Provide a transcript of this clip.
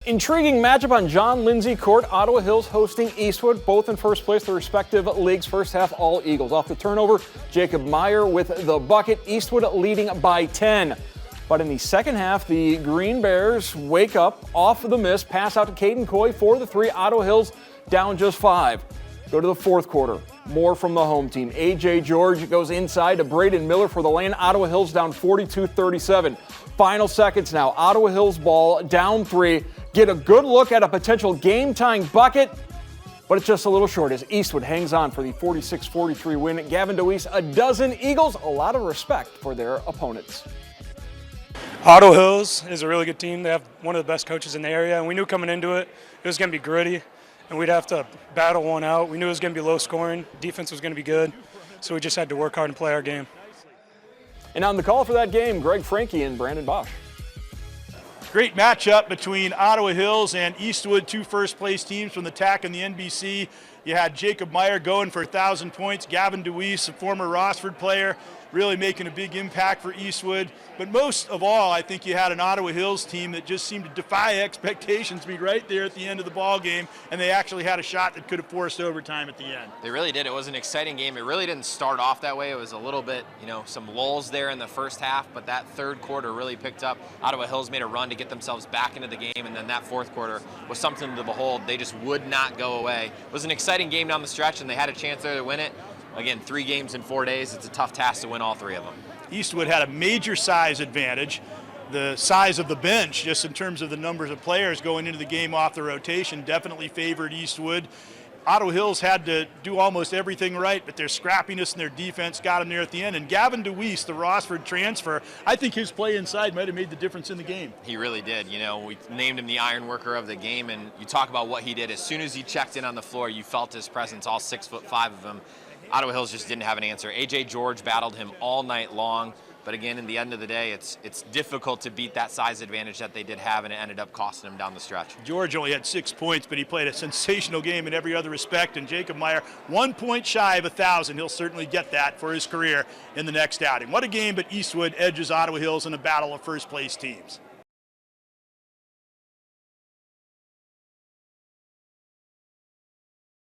Intriguing matchup on John Lindsay Court. Ottawa Hills hosting Eastwood, both in first place, their respective leagues. First half, all Eagles. Off the turnover, Jacob Meyer with the bucket. Eastwood leading by 10. But in the second half, the Green Bears wake up off the miss. Pass out to Caden Coy for the three. Ottawa Hills down just 5. Go to the fourth quarter. More from the home team. A.J. George goes inside to Braden Miller for the lane. Ottawa Hills down 42-37. Final seconds now. Ottawa Hills ball down 3. Get a good look at a potential game-tying bucket, but it's just a little short as Eastwood hangs on for the 46-43 win. Gavin DeWeese, a dozen Eagles, a lot of respect for their opponents. Ottawa Hills is a really good team. They have one of the best coaches in the area, and we knew coming into it, it was going to be gritty, and we'd have to battle one out. We knew it was going to be low scoring. Defense was going to be good, so we just had to work hard and play our game. And on the call for that game, Greg Franke and Brandon Bosch. Great matchup between Ottawa Hills and Eastwood, two first-place teams from the TAC and the NBC. You had Jacob Meyer going for 1,000 points. Gavin DeWeese, a former Rossford player, really making a big impact for Eastwood. But most of all, I think you had an Ottawa Hills team that just seemed to defy expectations, be right there at the end of the ball game, and they actually had a shot that could have forced overtime at the end. They really did. It was an exciting game. It really didn't start off that way. It was a little bit, some lulls there in the first half, but that third quarter really picked up. Ottawa Hills made a run to get themselves back into the game, and then that fourth quarter was something to behold. They just would not go away. It was an exciting game down the stretch, and they had a chance there to win it. Again, 3 games in 4 days. It's a tough task to win all 3 of them. Eastwood had a major size advantage. The size of the bench, just in terms of the numbers of players going into the game off the rotation, definitely favored Eastwood. Ottawa Hills had to do almost everything right, but their scrappiness and their defense got them there at the end. And Gavin DeWeese, the Rossford transfer, I think his play inside might have made the difference in the game. He really did. We named him the iron worker of the game, and you talk about what he did. As soon as he checked in on the floor, you felt his presence, all 6'5" of him. Ottawa Hills just didn't have an answer. A.J. George battled him all night long, but again, in the end of the day, it's difficult to beat that size advantage that they did have, and it ended up costing them down the stretch. George only had 6 points, but he played a sensational game in every other respect, and Jacob Meyer, 1 point shy of 1,000. He'll certainly get that for his career in the next outing. What a game, but Eastwood edges Ottawa Hills in a battle of first-place teams.